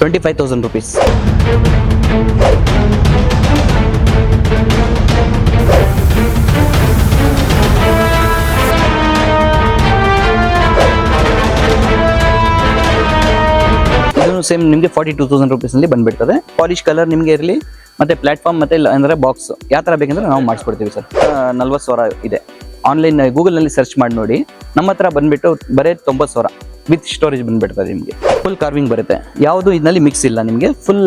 25,000 rupees. ಇದು same ನಿಮಗೆ 42,000 rupees ಬಂದ್ಬಿಡ್ತದೆ. ಪಾಲಿಶ್ ಕಲರ್ ನಿಮಗೆ ಇರಲಿ, ಮತ್ತೆ ಪ್ಲಾಟ್ಫಾರ್ಮ್ ಮತ್ತೆ ಅಂದ್ರೆ ಬಾಕ್ಸ್ ಯಾವ ತರ ಬೇಕಂದ್ರೆ ನಾವು ಮಾಡಿಸ್ಕೊಡ್ತೀವಿ ಸರ್. 40,000 ಇದೆ. ಆನ್ಲೈನ್ ಗೂಗಲ್ನಲ್ಲಿ ಸರ್ಚ್ ಮಾಡಿ ನೋಡಿ. ನಮ್ಮ ಹತ್ರ ಬಂದ್ಬಿಟ್ಟು ಬರೀ 90,000 ವಿತ್ ಸ್ಟೋರೇಜ್ ಬಂದ್ಬಿಡ್ತದೆ. ನಿಮಗೆ ಫುಲ್ ಕಾರ್ವಿಂಗ್ ಬರುತ್ತೆ, ಯಾವುದು ಇದರಲ್ಲಿ ಮಿಕ್ಸ್ ಇಲ್ಲ. ನಿಮಗೆ ಫುಲ್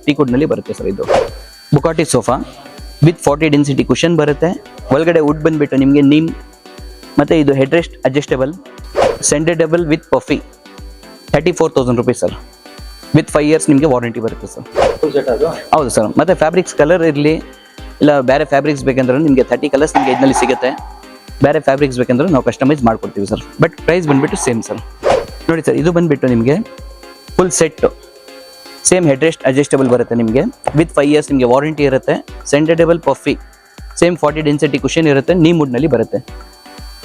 ಟೀಕುಡ್ನಲ್ಲಿ ಬರುತ್ತೆ ಸರ್. ಇದು Bugatti sofa with 40 density cushion ಬರುತ್ತೆ. ಒಳಗಡೆ ವುಡ್ ಬಂದ್ಬಿಟ್ಟು ನಿಮಗೆ ನೀಮ್, ಮತ್ತೆ ಇದು ಹೆಡ್ ರೆಸ್ಟ್ ಅಡ್ಜಸ್ಟೇಬಲ್, ಸೆಂಟೆಡಬಲ್ with puffy. 34,000 rupees sir. With 5 years ನಿಮಗೆ ವಾರಂಟಿ ಬರುತ್ತೆ ಸರ್. ಹೌದು ಸರ್. ಮತ್ತೆ ಫ್ಯಾಬ್ರಿಕ್ಸ್ ಕಲರ್ ಇರಲಿ ಇಲ್ಲ ಬೇರೆ ಫ್ಯಾಬ್ರಿಕ್ಸ್ ಬೇಕಂದ್ರೆ ನಿಮಗೆ 30 ಕಲರ್ಸ್ ನಿಮಗೆ ಇದರಲ್ಲಿ ಸಿಗುತ್ತೆ. ಬೇರೆ ಫ್ಯಾಬ್ರಿಕ್ಸ್ ಬೇಕಂದ್ರೆ ನಾವು ಕಸ್ಟಮೈಸ್ ಮಾಡ್ಕೊಡ್ತೀವಿ ಸರ್. ಬಟ್ ಪ್ರೈಸ್ ಬಂದ್ಬಿಟ್ಟು ಸೇಮ್ ಸರ್. ನೋಡಿ ಸರ್, ಇದು ಬಂದ್ಬಿಟ್ಟು ನಿಮಗೆ full set same head rest adjustable ಬರುತ್ತೆ. ನಿಮಗೆ ವಿತ್ 5 years ನಿಮಗೆ ವಾರಂಟಿ ಇರುತ್ತೆ. ಸೆಂಟೆಡಬಲ್ ಪಫಿ ಸೇಮ್ 40 ಡೆನ್ಸಿಟಿ ಕುಷನ್ ಇರುತ್ತೆ. ನೀ ವುಡ್ನಲ್ಲಿ ಬರುತ್ತೆ.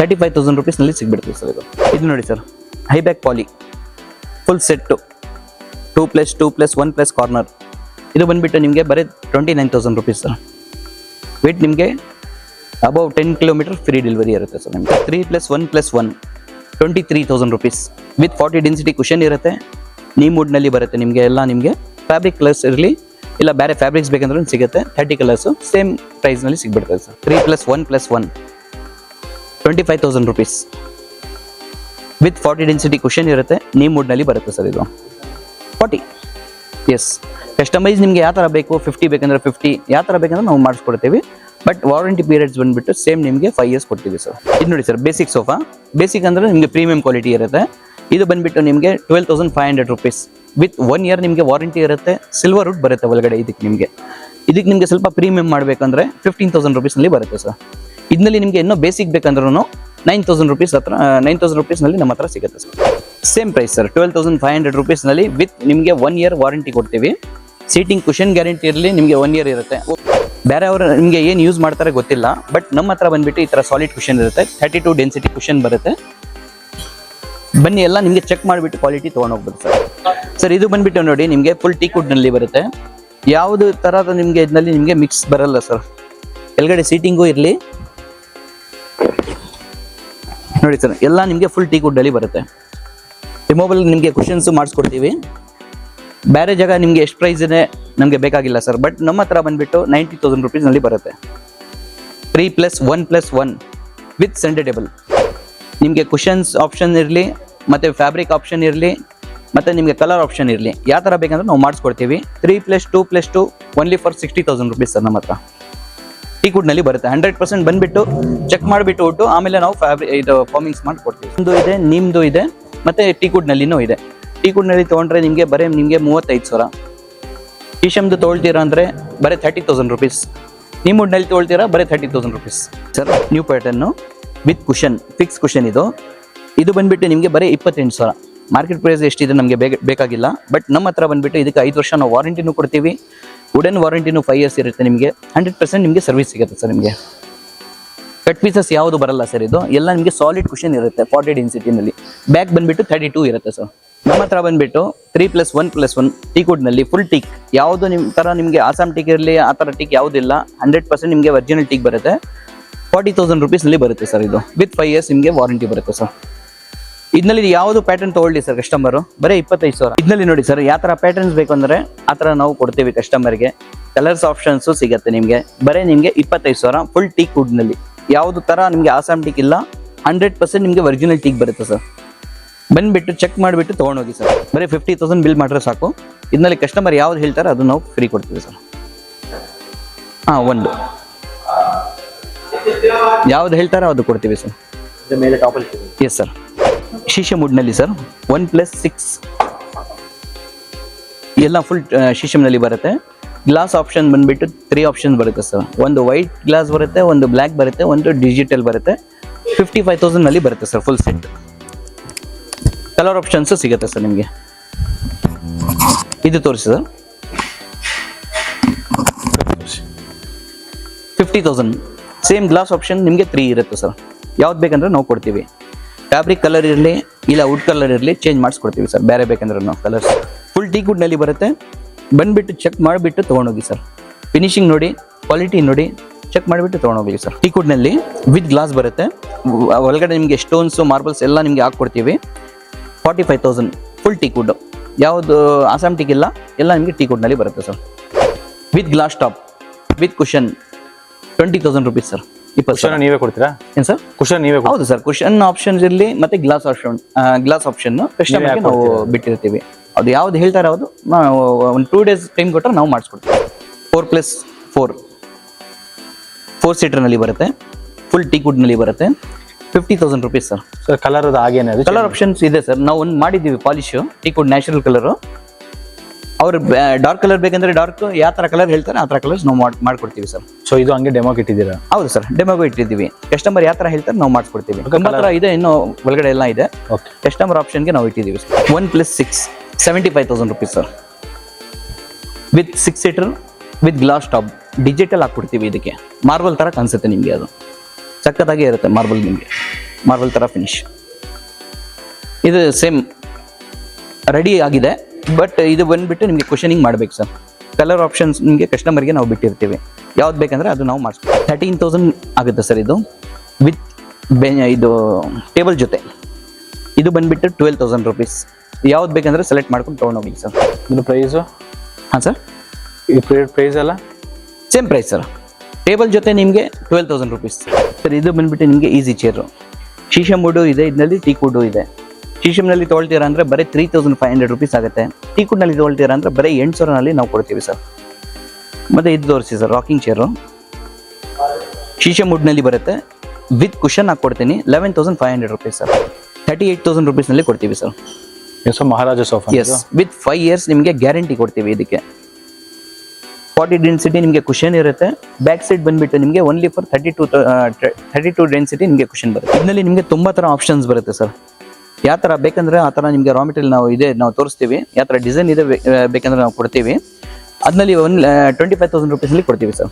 35,000 rupeesನಲ್ಲಿ ಸಿಗ್ಬಿಡ್ತೀವಿ ಸರ್. ಇದು ನೋಡಿ ಸರ್, ಹೈ ಬ್ಯಾಕ್ ಪಾಲಿ ಫುಲ್ ಸೆಟ್ಟು 2+2+1+ ಕಾರ್ನರ್. ಇದು ಬಂದ್ಬಿಟ್ಟು ನಿಮಗೆ ಬರೀ 29,000 rupees ಸರ್. ವೇಟ್ ನಿಮಗೆ ಅಬೌವ್ 10 kilometer ಫ್ರೀ ಡೆಲಿವರಿ ಇರುತ್ತೆ ಸರ್. ನಿಮಗೆ 3+1+1 23,000 rupees ವಿತ್ 40 ಡೆನ್ಸಿಟಿ ಕುಷನ್ ಇರುತ್ತೆ. ನೀ ವುಡ್ನಲ್ಲಿ ಬರುತ್ತೆ. ನಿಮಗೆ ಎಲ್ಲ ನಿಮಗೆ ಫ್ಯಾಬ್ರಿಕ್ ಕಲರ್ಸ್ ಇರಲಿ ಇಲ್ಲ ಬೇರೆ ಫ್ಯಾಬ್ರಿಕ್ಸ್ ಬೇಕಂದ್ರೂ ಸಿಗುತ್ತೆ. 30 ಕಲರ್ಸು ಸೇಮ್ ಪ್ರೈಸ್ನಲ್ಲಿ ಸಿಗ್ಬಿಡ್ತದೆ sir. 3+1+1 25,000 rupees with 40 density cushion ಇರುತ್ತೆ. ನೀ ವುಡ್ನಲ್ಲಿ ಬರುತ್ತೆ ಸರ್. ಇದು 40. ಎಸ್, ಕಸ್ಟಮೈಸ್ ನಿಮಗೆ ಯಾವ ಥರ ಬೇಕು, 50 ಬೇಕಂದ್ರೆ 50, ಯಾವ ಥರ ಬೇಕಂದ್ರೆ ನಾವು ಮಾಡಿಸ್ಕೊಡ್ತೀವಿ. ಬಟ್ ವಾರಂಟಿ ಪೀರಿಯಡ್ಸ್ ಬಂದುಬಿಟ್ಟು ಸೇಮ್ ನಿಮಗೆ 5 years ಕೊಡ್ತೀವಿ ಸರ್. ಇದು ನೋಡಿ ಸರ್, ಬೇಸಿಕ್ ಸೋಫಾ. ಬೇಸಿಕ್ ಅಂದರೆ ನಿಮಗೆ ಪ್ರೀಮಿಯಂ ಕ್ವಾಲಿಟಿ ಇರುತ್ತೆ. ಇದು ಬಂದುಬಿಟ್ಟು ನಿಮಗೆ 12,500 rupees ವಿತ್ 1 year ನಿಮಗೆ ವಾರಂಟಿ ಇರುತ್ತೆ. ಸಿಲ್ವರ್ ವುಡ್ ಬರುತ್ತೆ ಒಳಗಡೆ. ಇದಕ್ಕೆ ನಿಮಗೆ ಸ್ವಲ್ಪ ಪ್ರೀಮಿಯಂ ಮಾಡಬೇಕಂದ್ರೆ 15,000 rupeesನಲ್ಲಿ ಬರುತ್ತೆ ಸರ್. ಇದರಲ್ಲಿ ನಿಮಗೆ ಇನ್ನೂ ಬೇಸಿಕ್ ಬೇಕಂದ್ರೂ 9,000 rupees ಹತ್ರ 9,000 rupeesನಲ್ಲಿ ನಮ್ಮ ಹತ್ರ ಸಿಗುತ್ತೆ ಸರ್. ಸೇಮ್ ಪ್ರೈಸ್ ಸರ್, 12,500 rupeesನಲ್ಲಿ ವಿತ್ ನಿಮಗೆ 1 year ವಾರಂಟಿ ಕೊಡ್ತೀವಿ. ಸೀಟಿಂಗ್ ಕುಷನ್ ಗ್ಯಾರಂಟಿ ಇರಲಿ ನಿಮಗೆ 1 year ಇರುತ್ತೆ. ಬೇರೆ ಅವರು ನಿಮಗೆ ಏನು ಯೂಸ್ ಮಾಡ್ತಾರೆ ಗೊತ್ತಿಲ್ಲ, ಬಟ್ ನಮ್ಮ ಹತ್ರ ಬಂದುಬಿಟ್ಟು ಈ ಥರ ಸಾಲಿಡ್ ಕುಷನ್ ಇರುತ್ತೆ. 32 ಡೆನ್ಸಿಟಿ ಕುಷನ್ ಬರುತ್ತೆ. ಬನ್ನಿ ಎಲ್ಲ ನಿಮಗೆ ಚೆಕ್ ಮಾಡಿಬಿಟ್ಟು ಕ್ವಾಲಿಟಿ ತೊಗೊಂಡೋಗ್ಬೋದು ಸರ್. ಸರ್, ಇದು ಬಂದುಬಿಟ್ಟು ನೋಡಿ ನಿಮಗೆ ಫುಲ್ ಟೀಕ್ವುಡ್ನಲ್ಲಿ ಬರುತ್ತೆ. ಯಾವುದು ಥರದ ನಿಮಗೆ ಇದರಲ್ಲಿ ನಿಮಗೆ ಮಿಕ್ಸ್ ಬರಲ್ಲ ಸರ್. ಕೆಳಗಡೆ ಸೀಟಿಂಗು ಇರಲಿ ನೋಡಿ ಸರ್, ಎಲ್ಲ ನಿಮಗೆ ಫುಲ್ ಟೀಕ್ವುಡ್ನಲ್ಲಿ ಬರುತ್ತೆ. ರಿಮೂವಲ್ ನಿಮಗೆ ಕುಷನ್ಸು ಮಾಡಿಸ್ಕೊಡ್ತೀವಿ. ಬೇರೆ ಜಾಗ ನಿಮಗೆ ಎಷ್ಟು ಪ್ರೈಸ್ ಇದೆ ನಮಗೆ ಬೇಕಾಗಿಲ್ಲ ಸರ್. ಬಟ್ ನಮ್ಮ ಹತ್ರ ಬಂದುಬಿಟ್ಟು 90,000 rupeesನಲ್ಲಿ ಬರುತ್ತೆ. 3+1+1 ವಿತ್ ಸೆಂಟೆಡಬಲ್. ನಿಮಗೆ ಕುಷನ್ಸ್ ಆಪ್ಷನ್ ಇರಲಿ, ಮತ್ತು ಫ್ಯಾಬ್ರಿಕ್ ಆಪ್ಷನ್ ಇರಲಿ, ಮತ್ತು ನಿಮಗೆ ಕಲರ್ ಆಪ್ಷನ್ ಇರಲಿ, ಯಾವ ಥರ ಬೇಕಂದ್ರೆ ನಾವು ಮಾಡಿಸ್ಕೊಡ್ತೀವಿ. 3+2+2 ಓನ್ಲಿ ಫಾರ್ 60,000 rupees ಸರ್. ನಮ್ಮ ಹತ್ರ ಟೀಕ್ವುಡ್ನಲ್ಲಿ ಬರುತ್ತೆ. 100% ಬಂದುಬಿಟ್ಟು ಚೆಕ್ ಮಾಡಿಬಿಟ್ಟು ಉಟ್ಟು ಆಮೇಲೆ ನಾವು ಇದು ಫಾರ್ಮಿಂಗ್ಸ್ ಮಾಡಿ ಕೊಡ್ತೀವಿ. ಒಂದು ಇದೆ, ನಿಮ್ಮದು ಇದೆ, ಮತ್ತು ಟೀಕ್ವುಡ್ನಲ್ಲಿನೂ ಇದೆ. ಟೀಕ್ವುಡ್ನಲ್ಲಿ ತೊಗೊಂಡ್ರೆ ನಿಮಗೆ ಬರೀ ನಿಮಗೆ 35,000. ಶೀಶಮ್ದು ತೊಗೊಳ್ತೀರಾ ಅಂದರೆ ಬರೀ 30,000 rupees. ನಿಮ್ಮ ವುಡ್ನಲ್ಲಿ ತೊಗೊಳ್ತೀರಾ ಬರೀ 30,000 rupees sir. New pattern with cushion, fix cushion. ಇದು ಬಂದುಬಿಟ್ಟು ನಿಮಗೆ ಬರೀ 28,000. ಮಾರ್ಕೆಟ್ ಪ್ರೈಸ್ ಎಷ್ಟಿದೆ ನಮಗೆ ಬೇಕಾಗಿಲ್ಲ. ಬಟ್ ನಮ್ಮ ಹತ್ರ ಬಂದುಬಿಟ್ಟು ಇದಕ್ಕೆ 5 ವರ್ಷ ನಾವು ವಾರಂಟಿನೂ ಕೊಡ್ತೀವಿ. ವುಡನ್ ವಾರಂಟಿನೂ 5 years ಇರುತ್ತೆ. ನಿಮಗೆ 100% ನಿಮಗೆ ಸರ್ವಿಸ್ ಸಿಗುತ್ತೆ ಸರ್. ನಿಮಗೆ ಕಟ್ ಪೀಸಸ್ ಯಾವುದು ಬರಲ್ಲ ಸರ್. ಇದು ಎಲ್ಲ ನಿಮಗೆ ಸಾಲಿಡ್ ಕುಷನ್ ಇರುತ್ತೆ. 40 ಡೆನ್ಸಿಟಿನಲ್ಲಿ. ಬ್ಯಾಕ್ ಬಂದುಬಿಟ್ಟು 32 ಇರುತ್ತೆ ಸರ್. ನಮ್ಮ ಹತ್ರ ಬಂದುಬಿಟ್ಟು 3+1+1 ಟೀಕ್ವುಡ್ನಲ್ಲಿ ಫುಲ್ ಟೀಕ್. ಯಾವುದು ನಿಮ್ಮ ಥರ ನಿಮಗೆ ಆಸಾಮ್ ಟೀಕ್ ಇರಲಿ ಆ ಥರ ಟೀಕ್ ಯಾವುದಿಲ್ಲ. 100% ನಿಮಗೆ ಒರಿಜಿನಲ್ ಟೀಕ್ ಬರುತ್ತೆ. 40,000 rupeesನಲ್ಲಿ ಬರುತ್ತೆ ಸರ್. ಇದು ವಿತ್ 5 years ನಿಮಗೆ ವಾರಂಟಿ ಬರುತ್ತೆ ಸರ್. ಇದರಲ್ಲಿ ಯಾವುದು ಪ್ಯಾಟರ್ನ್ ತೊಗೊಳ್ಳಿ ಸರ್ ಕಸ್ಟಮರು, ಬರೀ 25,000. ಇದರಲ್ಲಿ ನೋಡಿ ಸರ್, ಯಾವ ಥರ ಪ್ಯಾಟರ್ನ್ಸ್ ಬೇಕು ಅಂದರೆ ಆ ಥರ ನಾವು ಕೊಡ್ತೀವಿ ಕಸ್ಟಮರ್ಗೆ. ಕಲರ್ಸ್ ಆಪ್ಷನ್ಸು ಸಿಗುತ್ತೆ ನಿಮಗೆ. ಬರೀ ನಿಮಗೆ 25,000 ಫುಲ್ ಟೀಕ್ ವುಡ್ನಲ್ಲಿ. ಯಾವುದು ಥರ ನಿಮಗೆ ಆಸಾಮ್ ಟೀಕ್ ಇಲ್ಲ. 100% ನಿಮಗೆ ಒರಿಜಿನಲ್ ಟೀಕ್ ಬರುತ್ತೆ ಸರ್. ಬಂದುಬಿಟ್ಟು ಚೆಕ್ ಮಾಡಿಬಿಟ್ಟು ತೊಗೊಂಡೋಗಿ ಸರ್. ಬರೀ 50,000 ಬಿಲ್ ಮಾಡಿದ್ರೆ ಸಾಕು. ಇದರಲ್ಲಿ ಕಸ್ಟಮರ್ ಯಾವ್ದು ಹೇಳ್ತಾರೆ ಅದು ನಾವು ಫ್ರೀ ಕೊಡ್ತೀವಿ ಸರ್. ಒಂದು ಯಾವ್ದು ಹೇಳ್ತಾರೋ ಅದು ಕೊಡ್ತೀವಿ ಸರ್. Yes sir. ಶೀಶಮ್ ವುಡ್ನಲ್ಲಿ ಸರ್ 1+6 ಎಲ್ಲ ಫುಲ್ ಶೀಶಮ್ನಲ್ಲಿ ಬರುತ್ತೆ. ಗ್ಲಾಸ್ ಆಪ್ಷನ್ ಬಂದುಬಿಟ್ಟು 3 ಆಪ್ಷನ್ ಬರುತ್ತೆ ಸರ್. ಒಂದು ವೈಟ್ ಗ್ಲಾಸ್ ಬರುತ್ತೆ, ಒಂದು ಬ್ಲ್ಯಾಕ್ ಬರುತ್ತೆ, ಒಂದು ಡಿಜಿಟಲ್ ಬರುತ್ತೆ. 55,000ನಲ್ಲಿ ಬರುತ್ತೆ sir full set. Colour options ಸಿಗುತ್ತೆ ಸರ್ ನಿಮಗೆ. ಇದು ತೋರಿಸಿ ಸರ್. 50,000 ಸೇಮ್ ಗ್ಲಾಸ್ ಆಪ್ಷನ್ ನಿಮಗೆ 3 ಇರುತ್ತೆ ಸರ್. ಯಾವ್ದು ಬೇಕಂದ್ರೆ ನಾವು ಕೊಡ್ತೀವಿ. ಫ್ಯಾಬ್ರಿಕ್ ಕಲರ್ ಇರಲಿ ಇಲ್ಲ ವುಡ್ ಕಲರ್ ಇರಲಿ ಚೇಂಜ್ ಮಾಡಿಸ್ಕೊಡ್ತೀವಿ ಸರ್. ಬೇರೆ ಬೇಕಂದ್ರೆ ನಾವು ಕಲರ್ಸ್ ಫುಲ್ ಫುಲ್ ಟೀ ನಲ್ಲಿ ಬರುತ್ತೆ. ಬಂದ್ಬಿಟ್ಟು ಚೆಕ್ ಮಾಡಿಬಿಟ್ಟು ತೊಗೊಂಡೋಗಿ ಸರ್. ಫಿನಿಶಿಂಗ್ ನೋಡಿ, ಕ್ವಾಲಿಟಿ ನೋಡಿ, ಚೆಕ್ ಮಾಡಿಬಿಟ್ಟು ತೊಗೊಂಡೋಗಿ ಸರ್. ಟೀ ನಲ್ಲಿ ವಿತ್ ಗ್ಲಾಸ್ ಬರುತ್ತೆ. ಒಳಗಡೆ ನಿಮಗೆ ಸ್ಟೋನ್ಸು, ಮಾರ್ಬಲ್ಸ್ ಎಲ್ಲ ನಿಮಗೆ ಹಾಕ್ಕೊಡ್ತೀವಿ. 45,000 ಫುಲ್ ಟೀ ಕುಡ್. ಯಾವುದು ಆಸಾಮ್ ಟೀಕ್ ಇಲ್ಲ, ಎಲ್ಲ ನಿಮಗೆ ಟೀ ನಲ್ಲಿ ಬರುತ್ತೆ sir. With glass top, with cushion, 20,000 rupees sir. 20,000 ನೀವೇ ಕೊಡ್ತೀರಾ? ಏನು ಸರ್? ಕುಷನ್ ನೀವೇ? ಹೌದು ಸರ್, ಕುಷನ್ ಆಪ್ಷನ್ಸ್ ಇರಲಿ ಮತ್ತೆ ಗ್ಲಾಸ್ ಆಪ್ಷನ್ ಕಸ್ಟಮರ್ಗೆ ನಾವು ಬಿಟ್ಟಿರ್ತೀವಿ. ಅದು ಯಾವ್ದು ಹೇಳ್ತಾರೆ ಅದು ನಾವು ಒಂದು 2 days ಟೈಮ್ ಕೊಟ್ಟರೆ ನಾವು ಮಾಡಿಸ್ಕೊಡ್ತೀವಿ. 4+4 4 ಸೀಟರ್ನಲ್ಲಿ ಬರುತ್ತೆ. ಫುಲ್ ಟೀ ನಲ್ಲಿ ಬರುತ್ತೆ. 50,000 ರುಪೀಸ್ ಸರ್. ಸರ್ ಕಲರ್ ಅದು ಹಾಗೇನೆ? ಅದು ಕಲರ್ ಆಪ್ಷನ್ಸ್ ಇದೆ ಸರ್. ನಾವು ಒಂದು ಮಾಡಿದ್ದೀವಿ polish teak wood natural colour. ಅವ್ರು ಡಾರ್ಕ್ ಕಲರ್ ಬೇಕಂದ್ರೆ ಡಾರ್ಕ್, ಯಾವ ಥರ ಕಲರ್ ಹೇಳ್ತಾರೆ ಆ ಥರ ಕಲರ್ಸ್ ನಾವು ಮಾಡ್ಕೊಡ್ತೀವಿ ಸರ್. ಸೊ ಇದು ಹಂಗೆ ಡೆಮೋಗೆ ಇಟ್ಟಿದ್ದೀರಾ? ಹೌದು ಸರ್, ಡೆಮೋಗೂ ಇಟ್ಟಿದ್ದೀವಿ. ಕಸ್ಟಮರ್ ಯಾವ ಥರ ಹೇಳ್ತಾರೆ ನಾವು ಮಾಡಿಸ್ಕೊಡ್ತೀವಿ. ತುಂಬ ಥರ ಇದೆ, ಇನ್ನೂ ಒಳಗಡೆ ಎಲ್ಲ ಇದೆ. ಓಕೆ. ಕಸ್ಟಮರ್ ಆಪ್ಷನ್ಗೆ ನಾವು ಇಟ್ಟಿದ್ದೀವಿ. 1+6 75,000 rupees sir. With 6 seater with glass top, digital ಹಾಕ್ಕೊಡ್ತೀವಿ. ಇದಕ್ಕೆ ಮಾರ್ಬಲ್ ಥರ ಕಾಣಿಸುತ್ತೆ ನಿಮಗೆ. ಅದು ಸಕ್ಕತ್ತಾಗಿ ಇರುತ್ತೆ ಮಾರ್ಬಲ್, ನಿಮಗೆ ಮಾರ್ಬಲ್ ಥರ ಫಿನಿಶ್. ಇದು ಸೇಮ್ ರೆಡಿ ಆಗಿದೆ. ಬಟ್ ಇದು ಬಂದುಬಿಟ್ಟು ನಿಮಗೆ ಕ್ವಶನಿಂಗ್ ಮಾಡಬೇಕು ಸರ್. ಕಲರ್ ಆಪ್ಷನ್ಸ್ ನಿಮಗೆ ಕಸ್ಟಮರ್ಗೆ ನಾವು ಬಿಟ್ಟಿರ್ತೀವಿ. ಯಾವ್ದು ಬೇಕಂದ್ರೆ ಅದು ನಾವು ಮಾಡಿಸ್ತೀವಿ. 13,000 ಆಗುತ್ತೆ ಸರ್. ಇದು ವಿತ್ ಇದು ಟೇಬಲ್ ಜೊತೆ. ಇದು ಬಂದುಬಿಟ್ಟು 12,000 ರುಪೀಸ್. ಯಾವ್ದು ಬೇಕಂದ್ರೆ ಸೆಲೆಕ್ಟ್ ಮಾಡ್ಕೊಂಡು ತೊಗೊಂಡೋಗಿ ಸರ್. ಇದು ಪ್ರೈಸು? ಹಾಂ ಸರ್, ಈ ಪ್ರೈಸ್ ಎಲ್ಲ ಸೇಮ್ ಪ್ರೈಸ್ ಸರ್. ಟೇಬಲ್ ಜೊತೆ ನಿಮಗೆ 12,000 ರುಪೀಸ್ ಸರ್. ಇದು ಬಂದುಬಿಟ್ಟು ನಿಮಗೆ ಈಸಿ ಚೇರು. ಶೀಶಮ್ ವುಡ್ಡು ಇದೆ, ಇದರಲ್ಲಿ ಟೀ ಕುಡ್ಡು ಇದೆ. ಶೀಶಮ್ನಲ್ಲಿ ತೊಗೊಳ್ತೀರಾ ಅಂದರೆ ಬರೀ 3,500 ರುಪೀಸ್ ಆಗುತ್ತೆ. ಟೀ ಕುಡ್ನಲ್ಲಿ ತೊಗೊಳ್ತೀರಾ ಅಂದರೆ ಬರೀ 8,000ನಲ್ಲಿ ನಾವು ಕೊಡ್ತೀವಿ ಸರ್. ಮತ್ತು ಇದು ತೋರಿಸಿ ಸರ್, ರಾಕಿಂಗ್ ಚೇರು. ಶೀಶಮ್ ವುಡ್ನಲ್ಲಿ ಬರುತ್ತೆ. ವಿತ್ ಕುಷನ್ ಹಾಕ್ಕೊಡ್ತೀನಿ. 11,500 ರುಪೀಸ್ ಸರ್. 38,000 ರುಪೀಸ್ನಲ್ಲಿ ಕೊಡ್ತೀವಿ sir. So Maharaja sofa. Yes, with 5 years ನಿಮಗೆ ಗ್ಯಾರಂಟಿ ಕೊಡ್ತೀವಿ. ಇದಕ್ಕೆ 40 ಡೆನ್ಸಿಟಿ ನಿಮಗೆ ಕುಷನ್ ಇರುತ್ತೆ. ಬ್ಯಾಕ್ ಸೈಡ್ ಬಂದುಬಿಟ್ಟು ನಿಮಗೆ ಓನ್ಲಿ ಫಾರ್ 32 ಡೆನ್ಸಿಟಿ ನಿಮಗೆ ಕುಷನ್ ಬರುತ್ತೆ. ಇದರಲ್ಲಿ ನಿಮಗೆ ತುಂಬ ಥರ ಆಪ್ಷನ್ಸ್ ಬರುತ್ತೆ ಸರ್. ಯಾವ ಥರ ಬೇಕಂದ್ರೆ ಆ ಥರ ನಿಮಗೆ ರಾ ಮೆಟೀರಿಯಲ್ ನಾವು ತೋರಿಸ್ತೀವಿ. ಯಾವ ಥರ ಡಿಸೈನ್ ಇದೆ ಬೇಕಂದ್ರೆ ನಾವು ಕೊಡ್ತೀವಿ. ಅದರಲ್ಲಿ 25,000 ರುಪೀಸಲ್ಲಿ ಕೊಡ್ತೀವಿ ಸರ್.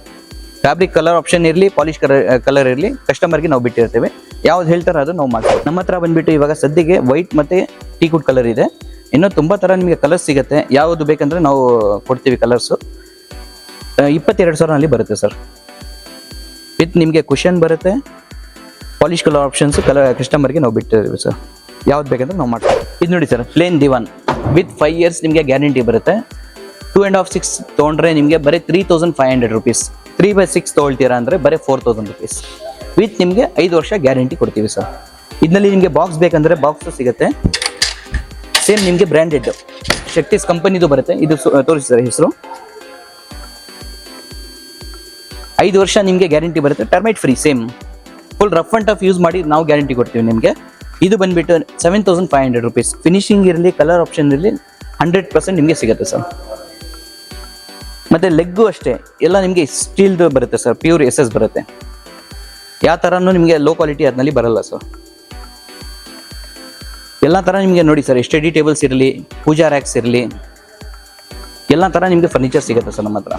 ಫ್ಯಾಬ್ರಿಕ್ ಕಲರ್ ಆಪ್ಷನ್ ಇರಲಿ, ಪಾಲಿಶ್ ಕಲರ್ ಇರಲಿ, ಕಸ್ಟಮರ್ಗೆ ನಾವು ಬಿಟ್ಟಿರ್ತೀವಿ. ಯಾವ್ದು ಹೇಳ್ತಾರೆ ಅದು ನಾವು ಮಾಡ್ತೀವಿ. ನಮ್ಮ ಹತ್ರ ಬಂದುಬಿಟ್ಟು ಇವಾಗ ಸದ್ಯಕ್ಕೆ ವೈಟ್ ಮತ್ತು ಟೀ ಕುಡ್ ಕಲರ್ ಇದೆ. ಇನ್ನೂ ತುಂಬ ಥರ ನಿಮಗೆ ಕಲರ್ಸ್ ಸಿಗುತ್ತೆ. ಯಾವುದು ಬೇಕಂದ್ರೆ ನಾವು ಕೊಡ್ತೀವಿ ಕಲರ್ಸು. 22,000ನಲ್ಲಿ ಬರುತ್ತೆ ಸರ್. ವಿತ್ ನಿಮಗೆ ಕುಷನ್ ಬರುತ್ತೆ, ಪಾಲಿಶ್ ಕಲರ್ ಆಪ್ಷನ್ಸು ಕಸ್ಟಮರ್ಗೆ ನಾವು ಬಿಟ್ಟಿರ್ತೀವಿ ಸರ್. ಯಾವ್ದು ಬೇಕಂದ್ರೆ ನಾವು ಮಾಡ್ತೀವಿ. ಇದು ನೋಡಿ sir, plain divan with 5 years ನಿಮಗೆ ಗ್ಯಾರಂಟಿ ಬರುತ್ತೆ. 2.5-6 ತೊಗೊಂಡ್ರೆ ನಿಮಗೆ ಬರೀ 3,500 ರುಪೀಸ್. 3/6 ತೊಗೊಳ್ತೀರಾ ಅಂದರೆ ಬರೀ 4,000 ರುಪೀಸ್. ವಿತ್ ನಿಮಗೆ 5 ವರ್ಷ ಗ್ಯಾರಂಟಿ ಕೊಡ್ತೀವಿ ಸರ್. ಇದರಲ್ಲಿ ನಿಮಗೆ ಬಾಕ್ಸ್ ಬೇಕಂದರೆ ಬಾಕ್ಸು ಸಿಗುತ್ತೆ. ಸೇಮ್ ನಿಮಗೆ ಬ್ರ್ಯಾಂಡೆಡ್ ಶಕ್ತಿಸ್ ಕಂಪನಿದು ಬರುತ್ತೆ. ಇದು ತೋರಿಸಿ ಸರ್ ಹೆಸರು. 5 ವರ್ಷ ನಿಮಗೆ ಗ್ಯಾರಂಟಿ ಬರುತ್ತೆ. Termite free. Same full rough and tough use ಮಾಡಿ ನಾವು ಗ್ಯಾರಂಟಿ ಕೊಡ್ತೀವಿ ನಿಮಗೆ. ಇದು ಬಂದುಬಿಟ್ಟು 7,500 ರುಪೀಸ್. ಫಿನಿಶಿಂಗ್ ಇರಲಿ, ಕಲರ್ ಆಪ್ಷನ್ ಇರಲಿ, 100% ನಿಮಗೆ ಸಿಗುತ್ತೆ ಸರ್. ಮತ್ತು ಲೆಗ್ಗು ಅಷ್ಟೇ ಎಲ್ಲ ನಿಮಗೆ ಸ್ಟೀಲ್ದು ಬರುತ್ತೆ ಸರ್. ಪ್ಯೂರ್ SS ಬರುತ್ತೆ. ಯಾವ ಥರನೂ ನಿಮಗೆ ಲೋ ಕ್ವಾಲಿಟಿ ಅದರಲ್ಲಿ ಬರಲ್ಲ ಸರ್. ಎಲ್ಲ ಥರ ನಿಮಗೆ ನೋಡಿ ಸರ್, ಸ್ಟಡಿ ಟೇಬಲ್ಸ್ ಇರಲಿ, ಪೂಜಾ ರ್ಯಾಕ್ಸ್ ಇರಲಿ, ಎಲ್ಲ ಥರ ನಿಮಗೆ ಫರ್ನಿಚರ್ ಸಿಗುತ್ತೆ ಸರ್ ನಮ್ಮ ಹತ್ರ.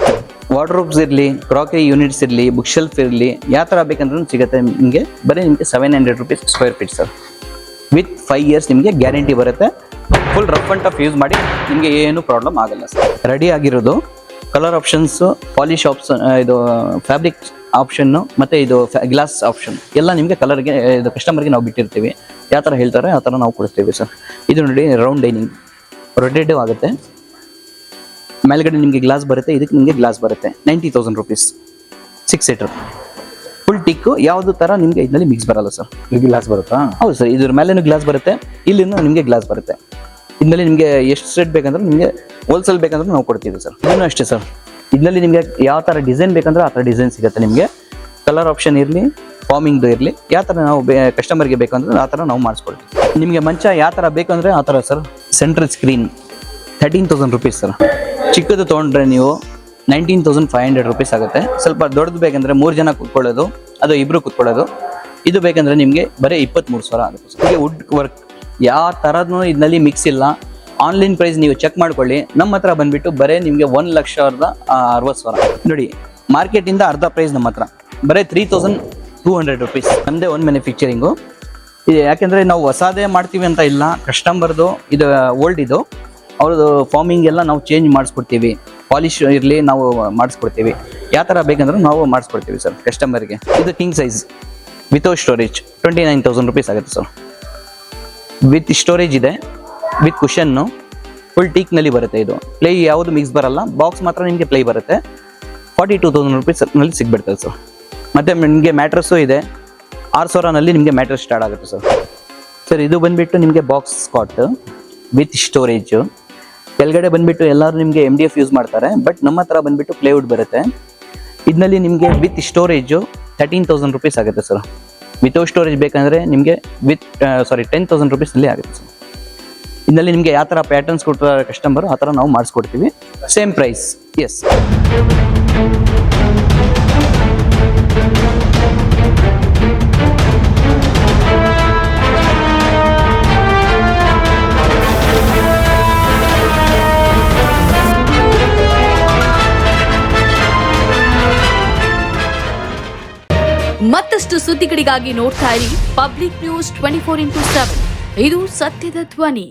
ವಾರ್ಡ್ರೋಬ್ಸ್ ಇರಲಿ, ಕ್ರಾಕರಿ ಯೂನಿಟ್ಸ್ ಇರಲಿ, ಬುಕ್ ಶೆಲ್ಫ್ ಇರಲಿ, ಯಾವ ಥರ ಬೇಕಂದ್ರೂ ಸಿಗುತ್ತೆ ನಿಮಗೆ. ಬರೀ ನಿಮಗೆ 700 rupees square feet sir. With 5 years ನಿಮಗೆ ಗ್ಯಾರಂಟಿ ಬರುತ್ತೆ. Full rough and tough use ಮಾಡಿ ನಿಮಗೆ ಏನು ಪ್ರಾಬ್ಲಮ್ ಆಗಲ್ಲ ಸರ್. ರೆಡಿ ಆಗಿರೋದು ಕಲರ್ ಆಪ್ಷನ್ಸು, ಪಾಲಿಶ್ ಆಪ್ಷನ್, ಇದು ಫ್ಯಾಬ್ರಿಕ್ ಆಪ್ಷನ್ನು ಮತ್ತು ಇದು ಗ್ಲಾಸ್ ಆಪ್ಷನ್ ಎಲ್ಲ ನಿಮಗೆ ಕಲರ್ಗೆ ಇದು ಕಸ್ಟಮರ್ಗೆ ನಾವು ಬಿಟ್ಟಿರ್ತೀವಿ. ಯಾವ ಥರ ಹೇಳ್ತಾರೆ ಆ ಥರ ನಾವು ಕೊಡ್ತೀವಿ ಸರ್. ಇದು ನೋಡಿ ರೌಂಡ್ ಡೈನಿಂಗ್, ರೊಟೇಟಿವ್ ಆಗುತ್ತೆ. ಮೇಲ್ಗಡೆ ನಿಮಗೆ ಗ್ಲಾಸ್ ಬರುತ್ತೆ, ಇದಕ್ಕೆ ನಿಮಗೆ ಗ್ಲಾಸ್ ಬರುತ್ತೆ. 90,000 ರುಪೀಸ್. 6 seater full tick. ಯಾವುದು ಥರ ನಿಮಗೆ ಇದರಲ್ಲಿ ಮಿಕ್ಸ್ ಬರಲ್ಲ ಸರ್. ಇಲ್ಲಿ ಗ್ಲಾಸ್ ಬರುತ್ತಾ? ಹೌದು ಸರ್, ಇದ್ರ ಮೇಲೇನು ಗ್ಲಾಸ್ ಬರುತ್ತೆ, ಇಲ್ಲಿನೂ ನಿಮಗೆ ಗ್ಲಾಸ್ ಬರುತ್ತೆ. ಇದರಲ್ಲಿ ನಿಮಗೆ ಎಷ್ಟು ಸೆಟ್ ಬೇಕಂದ್ರೆ ನಿಮಗೆ ಹೋಲ್ಸೇಲ್ ಬೇಕಂದ್ರೆ ನಾವು ಕೊಡ್ತೀವಿ ಸರ್. ಇದನ್ನು ಅಷ್ಟೇ ಸರ್. ಇದರಲ್ಲಿ ನಿಮಗೆ ಯಾವ ಥರ ಡಿಸೈನ್ ಬೇಕಂದ್ರೆ ಆ ಥರ ಡಿಸೈನ್ ಸಿಗುತ್ತೆ ನಿಮಗೆ. ಕಲರ್ ಆಪ್ಷನ್ ಇರಲಿ, ಫಾರ್ಮಿಂಗ್ದು ಇರಲಿ, ಯಾವ ಥರ ನಾವು ಕಸ್ಟಮರ್ಗೆ ಬೇಕಂದ್ರೆ ಆ ಥರ ನಾವು ಮಾಡಿಸ್ಕೊಡ್ತೀವಿ. ನಿಮಗೆ ಮಂಚ ಯಾವ ಥರ ಬೇಕಂದರೆ ಆ ಥರ sir. Central screen 13,000 rupees sir. ಚಿಕ್ಕದು ತೊಗೊಂಡ್ರೆ ನೀವು 19,500 ರುಪೀಸ್ ಆಗುತ್ತೆ. ಸ್ವಲ್ಪ ದೊಡ್ಡದು ಬೇಕಂದರೆ 3 ಜನ ಕೂತ್ಕೊಳ್ಳೋದು, ಅದು 2 ಕೂತ್ಕೊಳ್ಳೋದು. ಇದು ಬೇಕಂದರೆ ನಿಮಗೆ ಬರೀ 23,000 ಆಗುತ್ತೆ ಸರ್. ಹೀಗೆ ವುಡ್ ವರ್ಕ್ ಯಾವ ಥರದೂ ಇದರಲ್ಲಿ ಮಿಕ್ಸ್ ಇಲ್ಲ. ಆನ್ಲೈನ್ ಪ್ರೈಸ್ ನೀವು ಚೆಕ್ ಮಾಡ್ಕೊಳ್ಳಿ. ನಮ್ಮ ಹತ್ರ ಬಂದುಬಿಟ್ಟು ಬರೀ ನಿಮಗೆ 1,60,000 ನೋಡಿ. ಮಾರ್ಕೆಟಿಂದ ಅರ್ಧ ಪ್ರೈಸ್ ನಮ್ಮ ಹತ್ರ ಬರೀ 3,200 ರುಪೀಸ್. ನಮ್ಮದೇ ಓನ್ ಮ್ಯಾನುಫ್ಯಾಕ್ಚರಿಂಗು ಇದು. ಯಾಕೆಂದರೆ ನಾವು ಹೊಸದೇ ಮಾಡ್ತೀವಿ ಅಂತ ಇಲ್ಲ, ಕಸ್ಟಮರ್ದು ಇದು ಓಲ್ಡ್ ಇದು. ಅವ್ರದ್ದು ಫಾರ್ಮಿಂಗ್ ಎಲ್ಲ ನಾವು ಚೇಂಜ್ ಮಾಡಿಸ್ಕೊಡ್ತೀವಿ, ಪಾಲಿಶ್ ಇರಲಿ ನಾವು ಮಾಡಿಸ್ಕೊಡ್ತೀವಿ. ಯಾವ ಥರ ಬೇಕಂದ್ರೆ ನಾವು ಮಾಡಿಸ್ಕೊಡ್ತೀವಿ ಸರ್ ಕಸ್ಟಮರ್ಗೆ. ಇದು king size without storage 29,000 rupees ಆಗುತ್ತೆ ಸರ್. ವಿತ್ ಸ್ಟೋರೇಜ್ ಇದೆ, ವಿತ್ ಕುಷನ್ನು, ಫುಲ್ ಟೀಕ್ನಲ್ಲಿ ಬರುತ್ತೆ. ಇದು ಪ್ಲೇ ಯಾವುದು ಮಿಕ್ಸ್ ಬರಲ್ಲ, ಬಾಕ್ಸ್ ಮಾತ್ರ ನಿಮಗೆ ಪ್ಲೇ ಬರುತ್ತೆ. 42,000 rupees ನಲ್ಲಿ ಸಿಗ್ಬಿಡ್ತದೆ ಸರ್. ಮತ್ತು ನಿಮಗೆ ಮ್ಯಾಟ್ರಸ್ಸು ಇದೆ, 6,000ನಲ್ಲಿ ನಿಮಗೆ ಮ್ಯಾಟ್ರಸ್ ಸ್ಟಾರ್ಟ್ ಆಗುತ್ತೆ ಸರ್. ಸರ್ ಇದು ಬಂದುಬಿಟ್ಟು ನಿಮಗೆ ಬಾಕ್ಸ್ ಸ್ಕಾಟ್ ವಿತ್ ಸ್ಟೋರೇಜು. ಕೆಳಗಡೆ ಬಂದುಬಿಟ್ಟು ಎಲ್ಲರೂ ನಿಮಗೆ MDF ಯೂಸ್ ಮಾಡ್ತಾರೆ, ಬಟ್ ನಮ್ಮ ಹತ್ರ ಬಂದುಬಿಟ್ಟು ಪ್ಲೇವುಡ್ ಬರುತ್ತೆ. ಇದರಲ್ಲಿ ನಿಮಗೆ ವಿತ್ ಸ್ಟೋರೇಜು 13,000 rupees ಆಗುತ್ತೆ ಸರ್. ವಿತೌಟ್ ಸ್ಟೋರೇಜ್ ಬೇಕಂದರೆ ನಿಮಗೆ 10,000 rupeesನಲ್ಲಿ ಆಗುತ್ತೆ ಸರ್. ಇದರಲ್ಲಿ ನಿಮಗೆ ಯಾವ ಥರ ಪ್ಯಾಟರ್ನ್ಸ್ ಕೊಡ್ತಾರೆ ಕಸ್ಟಮರ್ ಆ ಥರ ನಾವು ಮಾಡಿಸ್ಕೊಡ್ತೀವಿ. Same price. ಎಸ್. ಮತ್ತಷ್ಟು ಸುದ್ದಿಗಳಿಗಾಗಿ ನೋಡ್ತಾ ಇರಿ ಪಬ್ಲಿಕ್ ನ್ಯೂಸ್ 24x7. ಇದು ಸತ್ಯದ ಧ್ವನಿ.